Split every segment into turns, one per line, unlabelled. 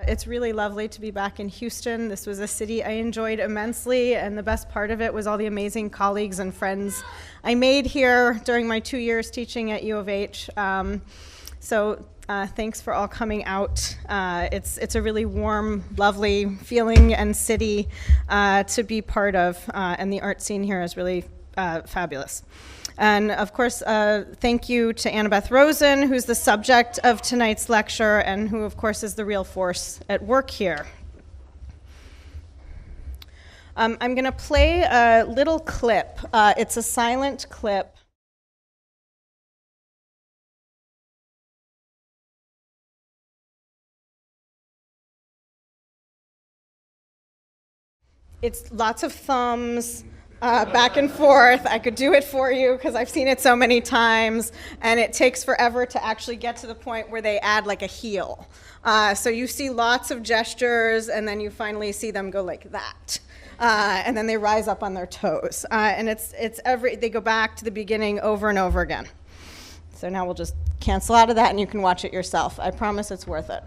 It's really lovely to be back in Houston. This was a city I enjoyed immensely, and the best part of it was all the amazing colleagues and friends I made here during my 2 years teaching at U of H. Thanks for all coming out. It's a really warm, lovely feeling and city to be part of, and the art scene here is really fabulous. And of course, thank you to Annabeth Rosen, who's the subject of tonight's lecture and who, of course, is the real force at work here. I'm going to play a little clip. It's a silent clip. It's lots of thumbs. Back and forth. I could do it for you because I've seen it so many times, and it takes forever to actually get to the point where they add like a heel. So you see lots of gestures, and then you finally see them go like that. And then they rise up on their toes. And they go back to the beginning over and over again. So now we'll just cancel out of that and you can watch it yourself. I promise it's worth it.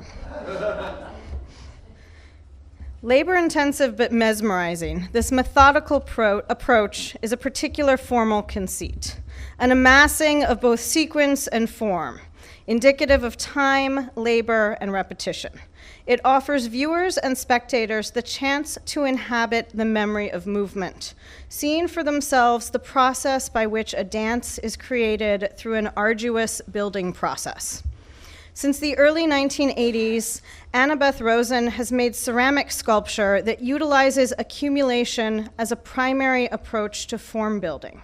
Labor-intensive but mesmerizing, this methodical approach is a particular formal conceit, an amassing of both sequence and form, indicative of time, labor, and repetition. It offers viewers and spectators the chance to inhabit the memory of movement, seeing for themselves the process by which a dance is created through an arduous building process. Since the early 1980s, Annabeth Rosen has made ceramic sculpture that utilizes accumulation as a primary approach to form building.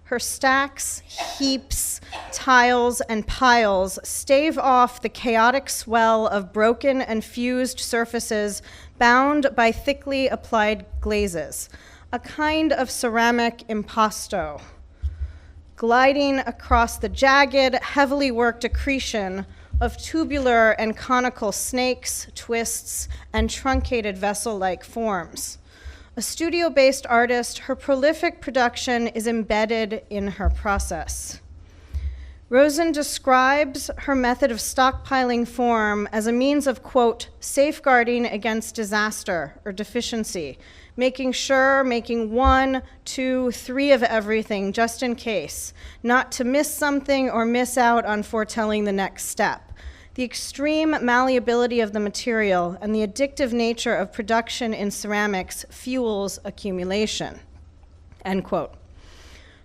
Her stacks, heaps, tiles, and piles stave off the chaotic swell of broken and fused surfaces bound by thickly applied glazes, a kind of ceramic impasto, gliding across the jagged, heavily worked accretion of tubular and conical snakes, twists, and truncated vessel-like forms. A studio-based artist, her prolific production is embedded in her process. Rosen describes her method of stockpiling form as a means of, quote, safeguarding against disaster or deficiency, making 1, 2, 3 of everything just in case, not to miss something or miss out on foretelling the next step. The extreme malleability of the material and the addictive nature of production in ceramics fuels accumulation, end quote.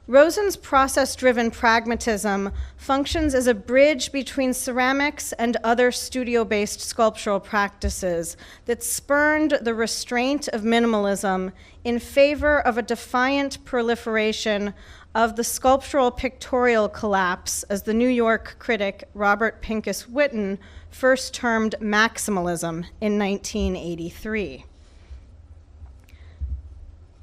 Rosen's process-driven pragmatism functions as a bridge between ceramics and other studio-based sculptural practices that spurned the restraint of minimalism in favor of a defiant proliferation of the sculptural pictorial collapse, as the New York critic Robert Pincus Witten first termed Maximalism in 1983.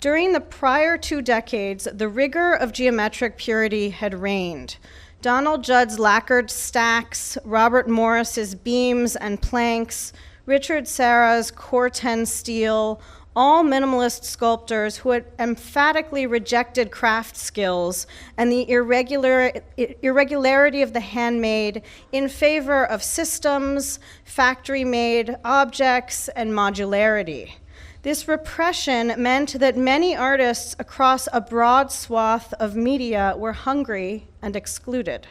During the prior 2 decades, the rigor of geometric purity had reigned. Donald Judd's lacquered stacks, Robert Morris's beams and planks, Richard Serra's Corten steel, all minimalist sculptors who had emphatically rejected craft skills and the irregularity of the handmade in favor of systems, factory-made objects, and modularity. This repression meant that many artists across a broad swath of media were hungry and excluded.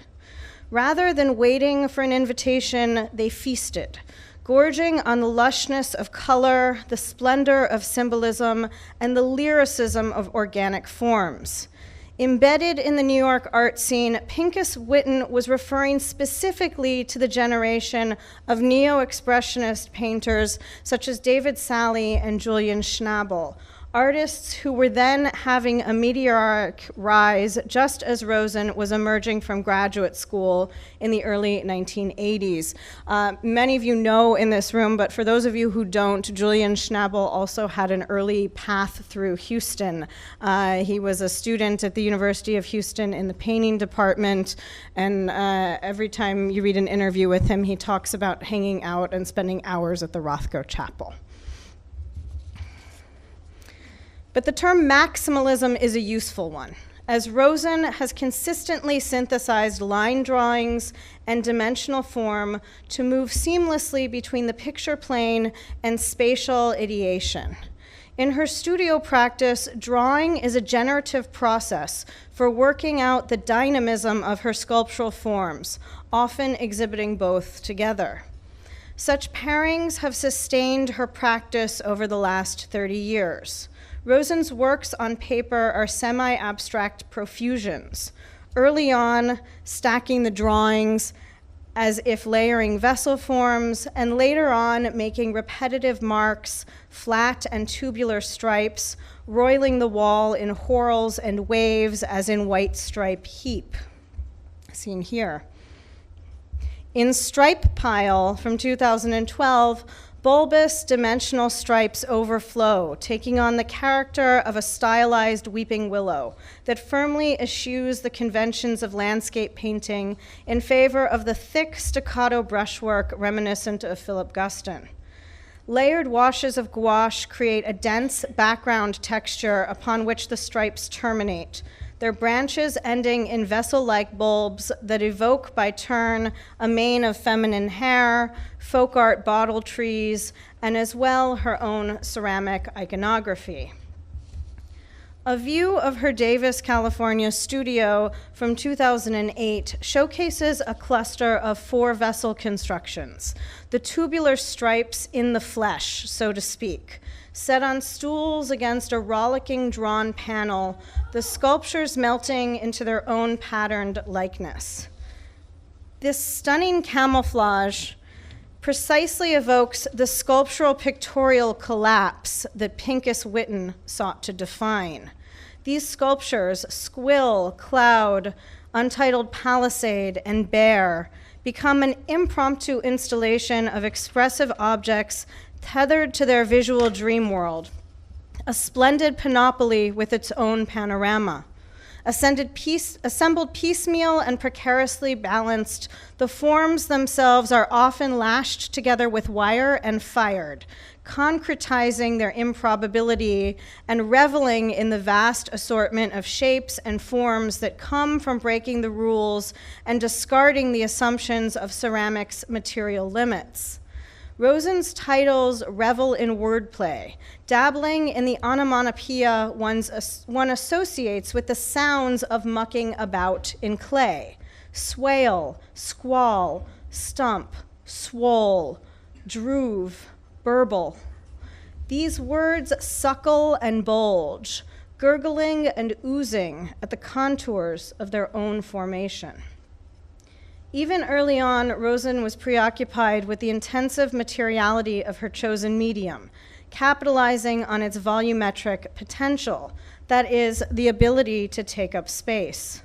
Rather than waiting for an invitation, they feasted, gorging on the lushness of color, the splendor of symbolism, and the lyricism of organic forms. Embedded in the New York art scene, Pincus Witten was referring specifically to the generation of neo-expressionist painters such as David Salle and Julian Schnabel, artists who were then having a meteoric rise just as Rosen was emerging from graduate school in the early 1980s. Many of you know in this room, but for those of you who don't, Julian Schnabel also had an early path through Houston. He was a student at the University of Houston in the painting department, and every time you read an interview with him, he talks about hanging out and spending hours at the Rothko Chapel. But the term maximalism is a useful one, as Rosen has consistently synthesized line drawings and dimensional form to move seamlessly between the picture plane and spatial ideation. In her studio practice, drawing is a generative process for working out the dynamism of her sculptural forms, often exhibiting both together. Such pairings have sustained her practice over the last 30 years. Rosen's works on paper are semi-abstract profusions, early on stacking the drawings as if layering vessel forms, and later on making repetitive marks, flat and tubular stripes, roiling the wall in whorls and waves as in white stripe heap, seen here. In Stripe Pile from 2012, bulbous dimensional stripes overflow, taking on the character of a stylized weeping willow that firmly eschews the conventions of landscape painting in favor of the thick staccato brushwork reminiscent of Philip Guston. Layered washes of gouache create a dense background texture upon which the stripes terminate, their branches ending in vessel-like bulbs that evoke by turn a mane of feminine hair, folk art bottle trees, and as well her own ceramic iconography. A view of her Davis, California studio from 2008 showcases a cluster of 4 vessel constructions, the tubular stripes in the flesh, so to speak, set on stools against a rollicking drawn panel, the sculptures melting into their own patterned likeness. This stunning camouflage precisely evokes the sculptural pictorial collapse that Pincus Witten sought to define. These sculptures, Squill, Cloud, Untitled Palisade, and Bear, become an impromptu installation of expressive objects tethered to their visual dream world, a splendid panoply with its own panorama. Assembled piecemeal and precariously balanced, the forms themselves are often lashed together with wire and fired, concretizing their improbability and reveling in the vast assortment of shapes and forms that come from breaking the rules and discarding the assumptions of ceramics' material limits. Rosen's titles revel in wordplay, dabbling in the onomatopoeia one associates with the sounds of mucking about in clay. Swale, squall, stump, swole, droove, burble. These words suckle and bulge, gurgling and oozing at the contours of their own formation. Even early on, Rosen was preoccupied with the intensive materiality of her chosen medium, capitalizing on its volumetric potential, that is, the ability to take up space.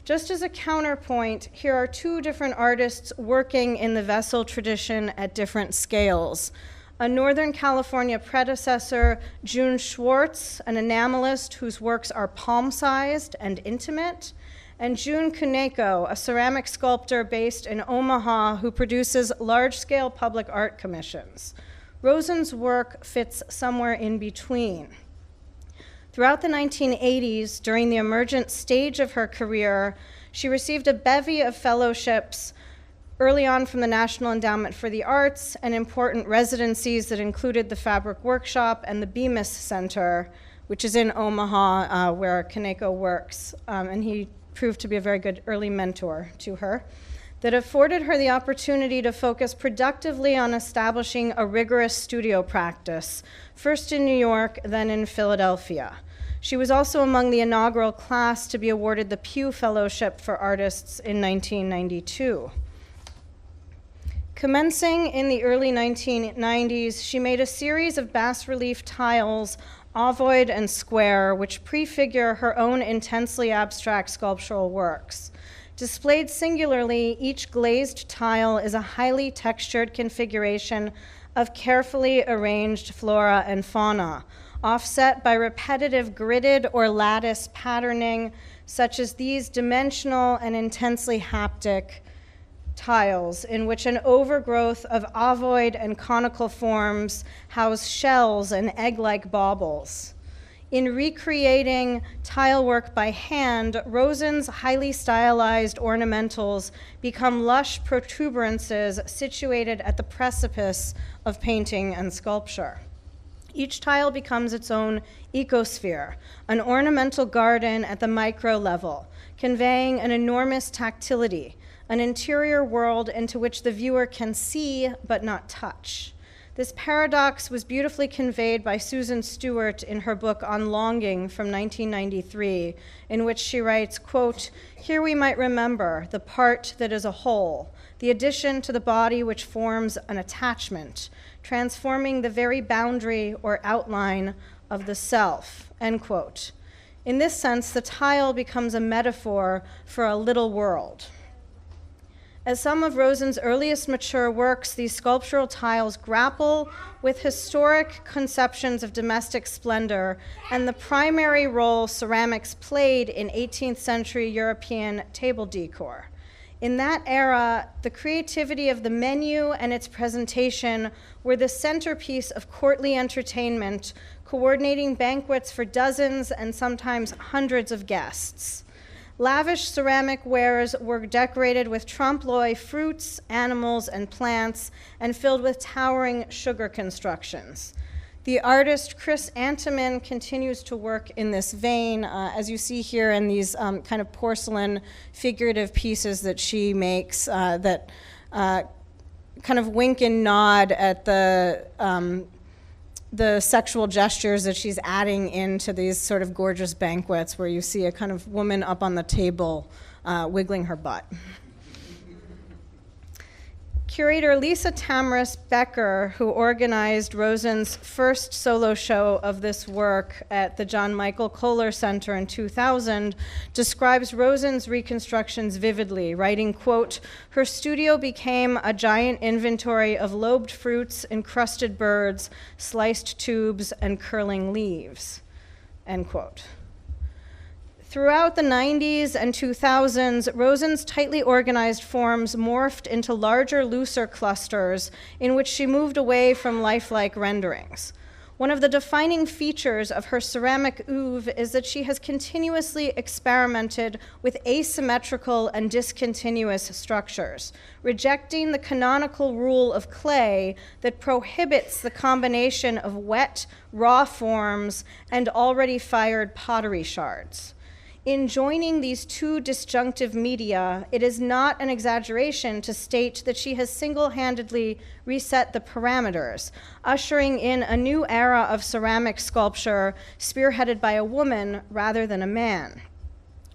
Just as a counterpoint, here are 2 different artists working in the vessel tradition at different scales. A Northern California predecessor, June Schwartz, an enamelist whose works are palm-sized and intimate, and June Kuneko, a ceramic sculptor based in Omaha who produces large-scale public art commissions. Rosen's work fits somewhere in between. Throughout the 1980s, during the emergent stage of her career, she received a bevy of fellowships early on from the National Endowment for the Arts and important residencies that included the Fabric Workshop and the Bemis Center, which is in Omaha, where Kaneko works, and he proved to be a very good early mentor to her, that afforded her the opportunity to focus productively on establishing a rigorous studio practice, first in New York, then in Philadelphia. She was also among the inaugural class to be awarded the Pew Fellowship for Artists in 1992. Commencing in the early 1990s, she made a series of bas-relief tiles, ovoid and square, which prefigure her own intensely abstract sculptural works. Displayed singularly, each glazed tile is a highly textured configuration of carefully arranged flora and fauna, offset by repetitive gridded or lattice patterning, such as these dimensional and intensely haptic tiles, in which an overgrowth of ovoid and conical forms house shells and egg-like baubles. In recreating tile work by hand, Rosen's highly stylized ornamentals become lush protuberances situated at the precipice of painting and sculpture. Each tile becomes its own ecosphere, an ornamental garden at the micro level, conveying an enormous tactility, an interior world into which the viewer can see but not touch. This paradox was beautifully conveyed by Susan Stewart in her book On Longing from 1993, in which she writes, quote, "Here we might remember the part that is a whole, the addition to the body which forms an attachment, transforming the very boundary or outline of the self," end quote. In this sense, the tile becomes a metaphor for a little world. As some of Rosen's earliest mature works, these sculptural tiles grapple with historic conceptions of domestic splendor and the primary role ceramics played in 18th century European table decor. In that era, the creativity of the menu and its presentation were the centerpiece of courtly entertainment, coordinating banquets for dozens and sometimes hundreds of guests. Lavish ceramic wares were decorated with trompe-l'oeil fruits, animals, and plants, and filled with towering sugar constructions. The artist Chris Antiman continues to work in this vein, as you see here in these kind of porcelain figurative pieces that she makes that kind of wink and nod at the sexual gestures that she's adding into these sort of gorgeous banquets where you see a kind of woman up on the table wiggling her butt. Curator Lisa Tamras Becker, who organized Rosen's first solo show of this work at the John Michael Kohler Center in 2000, describes Rosen's reconstructions vividly, writing, quote, "Her studio became a giant inventory of lobed fruits, encrusted birds, sliced tubes, and curling leaves," end quote. Throughout the 90s and 2000s, Rosen's tightly organized forms morphed into larger, looser clusters in which she moved away from lifelike renderings. One of the defining features of her ceramic oeuvre is that she has continuously experimented with asymmetrical and discontinuous structures, rejecting the canonical rule of clay that prohibits the combination of wet, raw forms and already fired pottery shards. In joining these two disjunctive media, it is not an exaggeration to state that she has single-handedly reset the parameters, ushering in a new era of ceramic sculpture spearheaded by a woman rather than a man.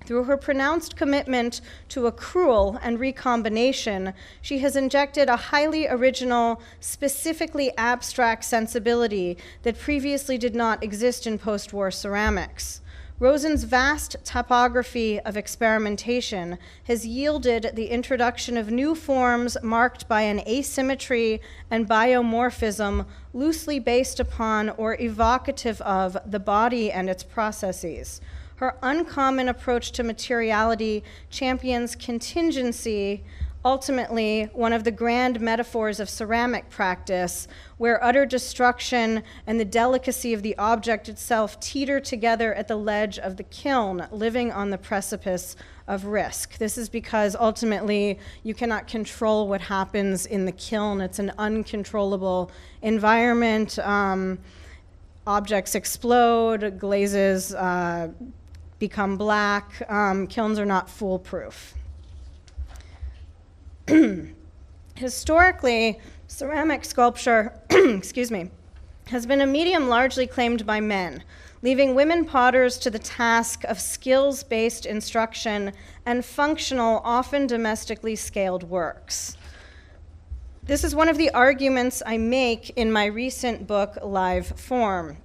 Through her pronounced commitment to accrual and recombination, she has injected a highly original, specifically abstract sensibility that previously did not exist in post-war ceramics. Rosen's vast topography of experimentation has yielded the introduction of new forms marked by an asymmetry and biomorphism loosely based upon or evocative of the body and its processes. Her uncommon approach to materiality champions contingency, ultimately one of the grand metaphors of ceramic practice, where utter destruction and the delicacy of the object itself teeter together at the ledge of the kiln, living on the precipice of risk. This is because ultimately you cannot control what happens in the kiln. It's an uncontrollable environment. Objects explode, glazes become black. Kilns are not foolproof. Historically, ceramic sculpture, has been a medium largely claimed by men, leaving women potters to the task of skills-based instruction and functional, often domestically scaled works. This is one of the arguments I make in my recent book, Live Form.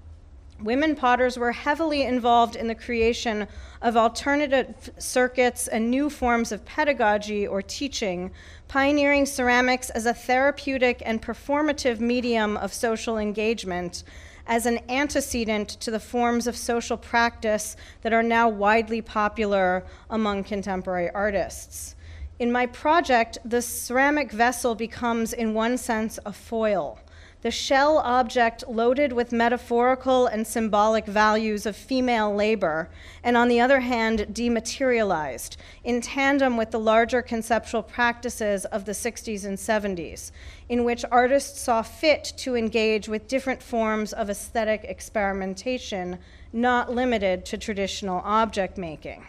Women potters were heavily involved in the creation of alternative circuits and new forms of pedagogy or teaching, pioneering ceramics as a therapeutic and performative medium of social engagement, as an antecedent to the forms of social practice that are now widely popular among contemporary artists. In my project, the ceramic vessel becomes, in one sense, a foil. the shell object loaded with metaphorical and symbolic values of female labor, and on the other hand, dematerialized, in tandem with the larger conceptual practices of the 60s and 70s, in which artists saw fit to engage with different forms of aesthetic experimentation, not limited to traditional object making.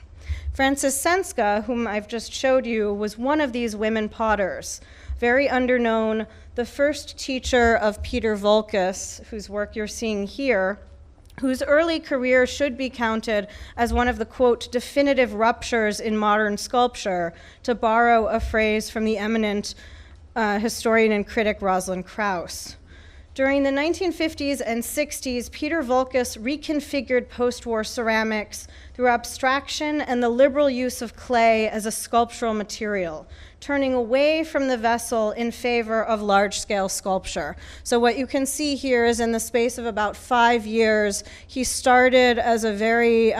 Frances Senska, whom I've just showed you, was one of these women potters, very underknown, the first teacher of Peter Voulkos, whose work you're seeing here, whose early career should be counted as one of the, quote, definitive ruptures in modern sculpture, to borrow a phrase from the eminent historian and critic Rosalind Krauss. During the 1950s and 60s, Peter Voulkos reconfigured post-war ceramics through abstraction and the liberal use of clay as a sculptural material, turning away from the vessel in favor of large-scale sculpture. So what you can see here is in the space of about 5 years, he started as a very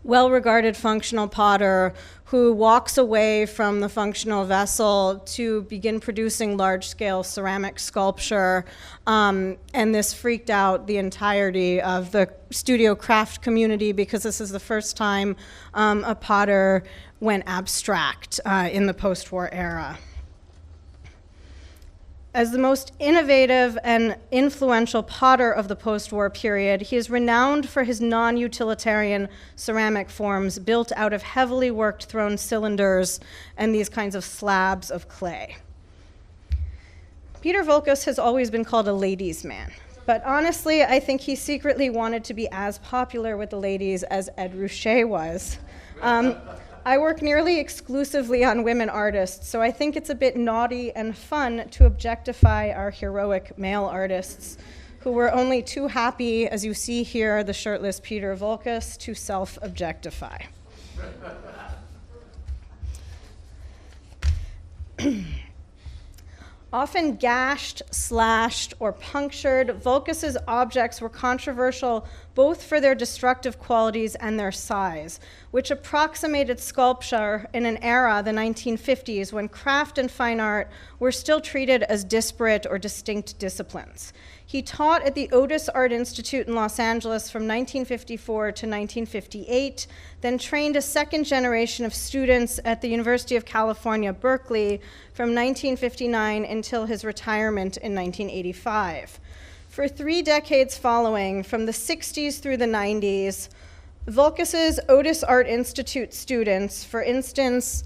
well-regarded functional potter who walks away from the functional vessel to begin producing large-scale ceramic sculpture, and this freaked out the entirety of the studio craft community because this is the first time a potter went abstract in the post-war era. As the most innovative and influential potter of the post-war period, he is renowned for his non-utilitarian ceramic forms built out of heavily worked thrown cylinders and these kinds of slabs of clay. Peter Voulkos has always been called a ladies' man, but honestly, I think he secretly wanted to be as popular with the ladies as Ed Ruscha was. I work nearly exclusively on women artists, so I think it's a bit naughty and fun to objectify our heroic male artists, who were only too happy, as you see here, the shirtless Peter Voulkos, to self-objectify. Often gashed, slashed, or punctured, Voulkos's objects were controversial both for their destructive qualities and their size, which approximated sculpture in an era, the 1950s, when craft and fine art were still treated as disparate or distinct disciplines. He taught at the Otis Art Institute in Los Angeles from 1954 to 1958, then trained a second generation of students at the University of California, Berkeley, from 1959 until his retirement in 1985. For 3 decades following, from the 60s through the 90s, Voulkos's Otis Art Institute students, for instance,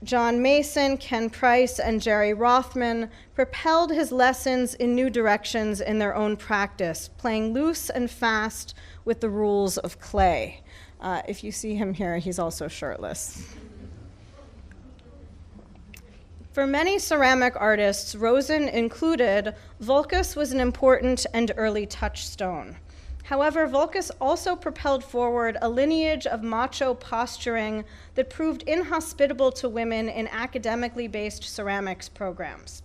John Mason, Ken Price, and Jerry Rothman, propelled his lessons in new directions in their own practice, playing loose and fast with the rules of clay. If you see him here, he's also shirtless. For many ceramic artists, Rosen included, Voulkos was an important and early touchstone. However, Voulkos also propelled forward a lineage of macho posturing that proved inhospitable to women in academically based ceramics programs.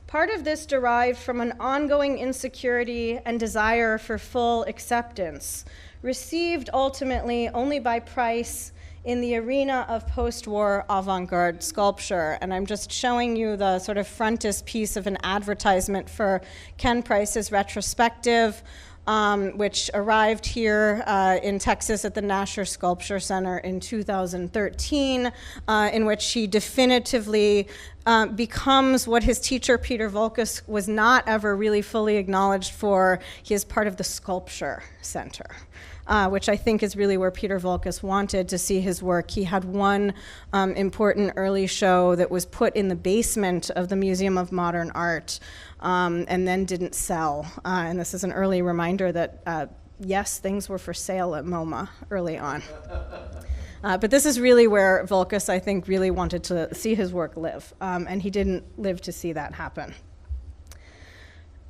Part of this derived from an ongoing insecurity and desire for full acceptance, received ultimately only by Price in the arena of post-war avant-garde sculpture. And I'm just showing you the sort of frontispiece of an advertisement for Ken Price's retrospective, which arrived here in Texas at the Nasher Sculpture Center in 2013, in which he definitively becomes what his teacher Peter Voulkos was not ever really fully acknowledged for. He is part of the Sculpture Center, which I think is really where Peter Voulkos wanted to see his work. He had one important early show that was put in the basement of the Museum of Modern Art, and then didn't sell. And this is an early reminder that, yes, things were for sale at MoMA early on. But this is really where Voulkos, I think, really wanted to see his work live, and he didn't live to see that happen.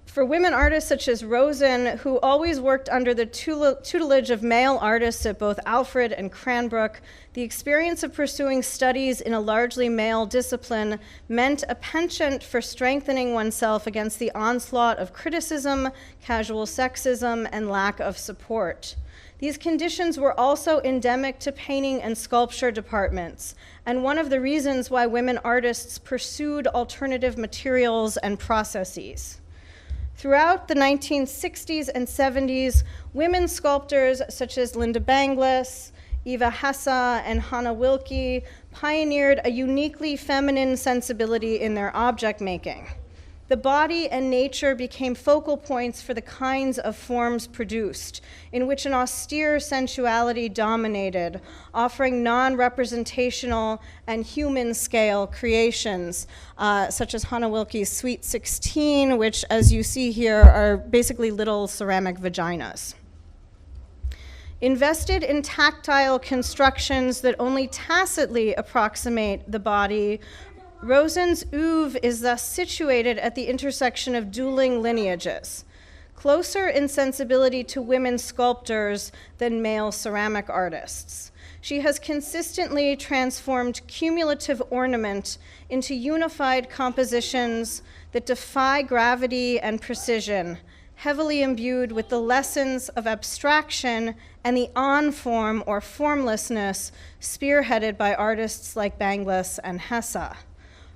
For women artists such as Rosen, who always worked under the tutelage of male artists at both Alfred and Cranbrook, the experience of pursuing studies in a largely male discipline meant a penchant for strengthening oneself against the onslaught of criticism, casual sexism, and lack of support. These conditions were also endemic to painting and sculpture departments, and one of the reasons why women artists pursued alternative materials and processes. Throughout the 1960s and 70s, women sculptors such as Linda Banglis, Eva Hesse, and Hannah Wilke pioneered a uniquely feminine sensibility in their object making. The body and nature became focal points for the kinds of forms produced, in which an austere sensuality dominated, offering non-representational and human-scale creations, such as Hannah Wilke's Sweet 16, which, as you see here, are basically little ceramic vaginas. Invested in tactile constructions that only tacitly approximate the body, Rosen's oeuvre is thus situated at the intersection of dueling lineages, closer in sensibility to women sculptors than male ceramic artists. She has consistently transformed cumulative ornament into unified compositions that defy gravity and precision, heavily imbued with the lessons of abstraction and the on-form or formlessness spearheaded by artists like Banglis and Hesse.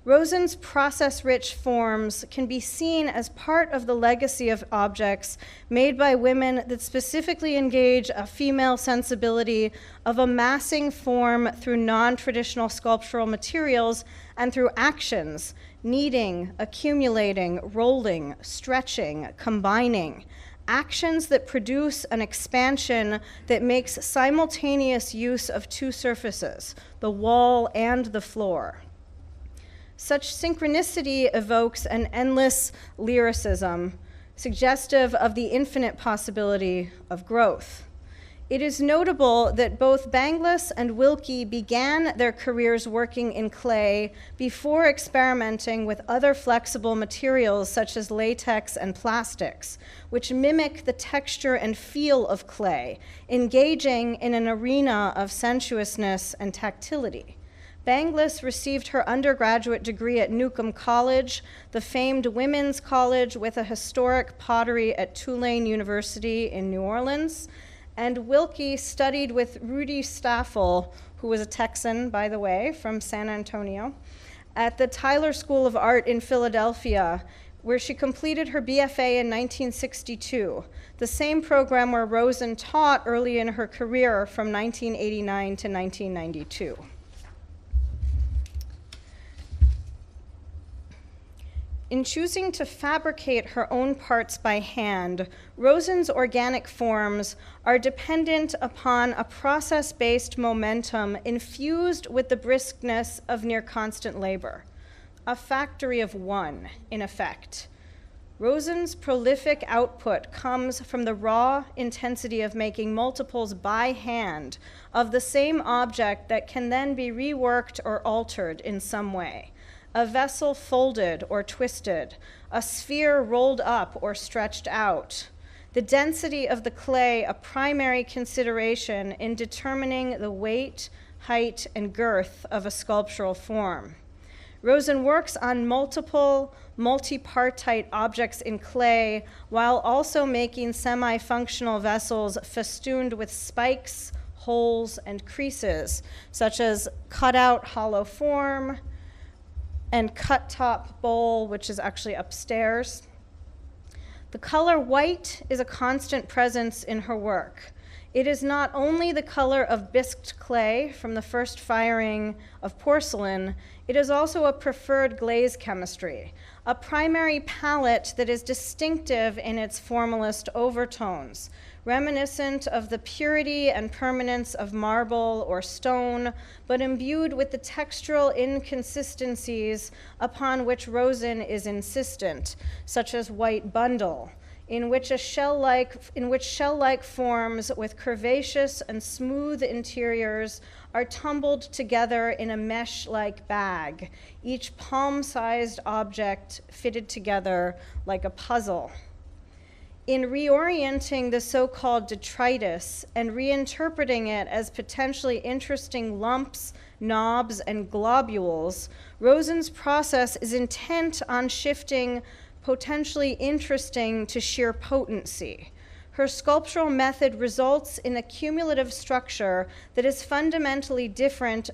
Rosen's process-rich forms can be seen as part of the legacy of objects made by women that specifically engage a female sensibility of amassing form through non-traditional sculptural materials and through actions, kneading, accumulating, rolling, stretching, combining, actions that produce an expansion that makes simultaneous use of two surfaces, the wall and the floor. Such synchronicity evokes an endless lyricism, suggestive of the infinite possibility of growth. It is notable that both Banglis and Wilke began their careers working in clay before experimenting with other flexible materials such as latex and plastics, which mimic the texture and feel of clay, engaging in an arena of sensuousness and tactility. Banglis received her undergraduate degree at Newcomb College, the famed women's college with a historic pottery at Tulane University in New Orleans, and Wilke studied with Rudy Staffel, who was a Texan, by the way, from San Antonio, at the Tyler School of Art in Philadelphia, where she completed her BFA in 1962, the same program where Rosen taught early in her career from 1989 to 1992. In choosing to fabricate her own parts by hand, Rosen's organic forms are dependent upon a process-based momentum infused with the briskness of near-constant labor, a factory of one, in effect. Rosen's prolific output comes from the raw intensity of making multiples by hand of the same object that can then be reworked or altered in some way. A vessel folded or twisted, a sphere rolled up or stretched out. The density of the clay a primary consideration in determining the weight, height, and girth of a sculptural form. Rosen works on multiple, multipartite objects in clay while also making semi-functional vessels festooned with spikes, holes, and creases, such as cut-out hollow form, and cut-top bowl, which is actually upstairs. The color white is a constant presence in her work. It is not only the color of bisked clay from the first firing of porcelain, it is also a preferred glaze chemistry, a primary palette that is distinctive in its formalist overtones, reminiscent of the purity and permanence of marble or stone, but imbued with the textural inconsistencies upon which Rosen is insistent, such as white bundle, in which shell-like forms with curvaceous and smooth interiors are tumbled together in a mesh-like bag, each palm-sized object fitted together like a puzzle. In reorienting the so-called detritus and reinterpreting it as potentially interesting lumps, knobs, and globules, Rosen's process is intent on shifting potentially interesting to sheer potency. Her sculptural method results in a cumulative structure that is fundamentally different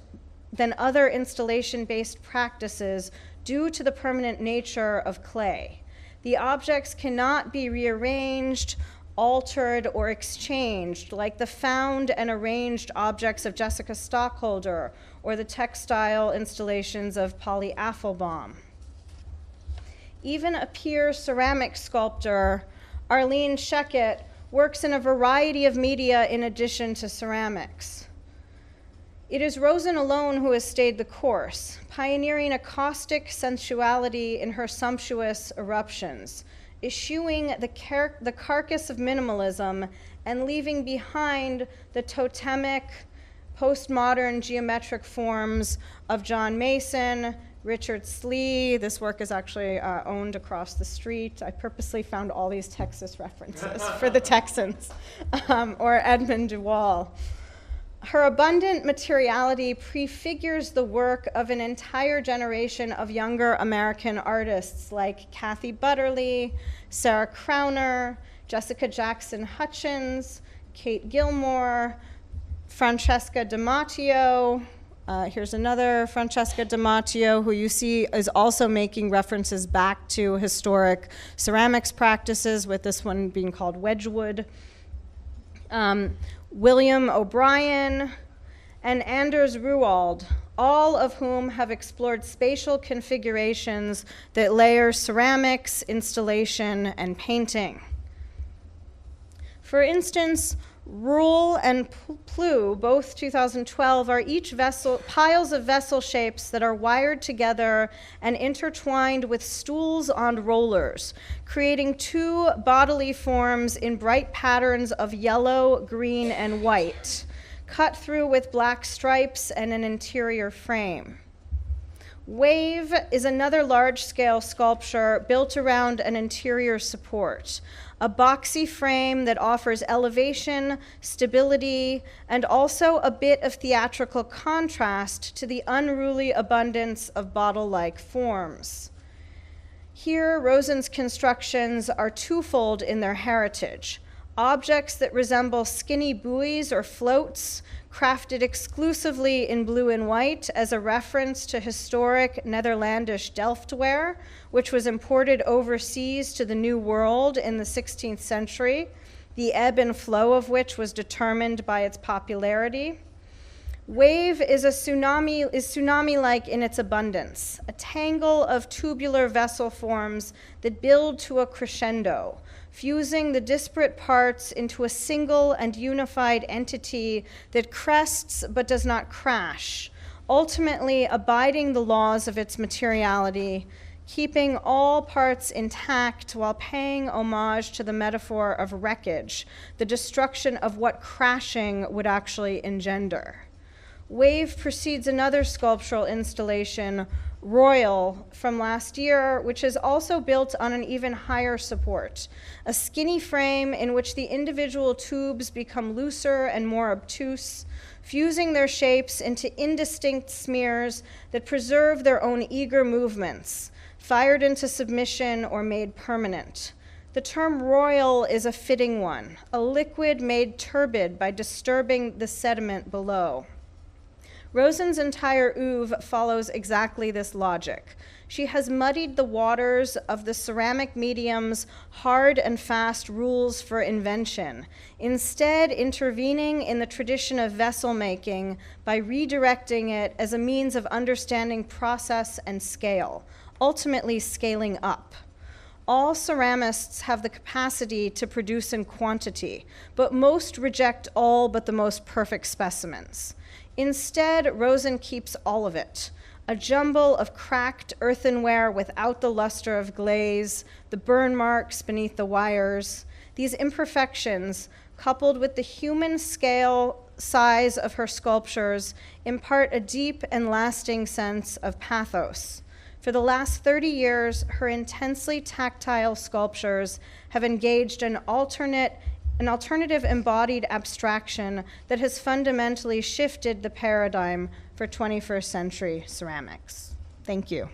than other installation-based practices due to the permanent nature of clay. The objects cannot be rearranged, altered, or exchanged, like the found and arranged objects of Jessica Stockholder or the textile installations of Polly Affelbaum. Even a peer ceramic sculptor, Arlene Scheckett, works in a variety of media in addition to ceramics. It is Rosen alone who has stayed the course, pioneering a caustic sensuality in her sumptuous eruptions, eschewing the carcass of minimalism and leaving behind the totemic, postmodern geometric forms of John Mason, Richard Slee. This work is actually owned across the street. I purposely found all these Texas references for the Texans, or Edmund Duval. Her abundant materiality prefigures the work of an entire generation of younger American artists like Kathy Butterly, Sarah Crowner, Jessica Jackson Hutchins, Kate Gilmore, Francesca D'Amato. Here's another Francesca D'Amato, who you see is also making references back to historic ceramics practices, with this one being called Wedgwood. William O'Brien, and Anders Ruwald, all of whom have explored spatial configurations that layer ceramics, installation, and painting. For instance, Rule and Plu, both 2012, are each piles of vessel shapes that are wired together and intertwined with stools on rollers, creating two bodily forms in bright patterns of yellow, green, and white, cut through with black stripes and an interior frame. Wave is another large-scale sculpture built around an interior support, a boxy frame that offers elevation, stability, and also a bit of theatrical contrast to the unruly abundance of bottle-like forms. Here, Rosen's constructions are twofold in their heritage: objects that resemble skinny buoys or floats, crafted exclusively in blue and white as a reference to historic Netherlandish Delftware, which was imported overseas to the New World in the 16th century, the ebb and flow of which was determined by its popularity. Wave is tsunami-like in its abundance, a tangle of tubular vessel forms that build to a crescendo, fusing the disparate parts into a single and unified entity that crests but does not crash, ultimately abiding the laws of its materiality, keeping all parts intact while paying homage to the metaphor of wreckage, the destruction of what crashing would actually engender. Wave precedes another sculptural installation, Royal, from last year, which is also built on an even higher support, a skinny frame in which the individual tubes become looser and more obtuse, fusing their shapes into indistinct smears that preserve their own eager movements, fired into submission or made permanent. The term royal is a fitting one, a liquid made turbid by disturbing the sediment below. Rosen's entire oeuvre follows exactly this logic. She has muddied the waters of the ceramic medium's hard and fast rules for invention, instead intervening in the tradition of vessel making by redirecting it as a means of understanding process and scale, ultimately scaling up. All ceramists have the capacity to produce in quantity, but most reject all but the most perfect specimens. Instead, Rosen keeps all of it, a jumble of cracked earthenware without the luster of glaze, the burn marks beneath the wires. These imperfections, coupled with the human scale size of her sculptures, impart a deep and lasting sense of pathos. For the last 30 years, her intensely tactile sculptures have engaged an alternative embodied abstraction that has fundamentally shifted the paradigm for 21st century ceramics. Thank you.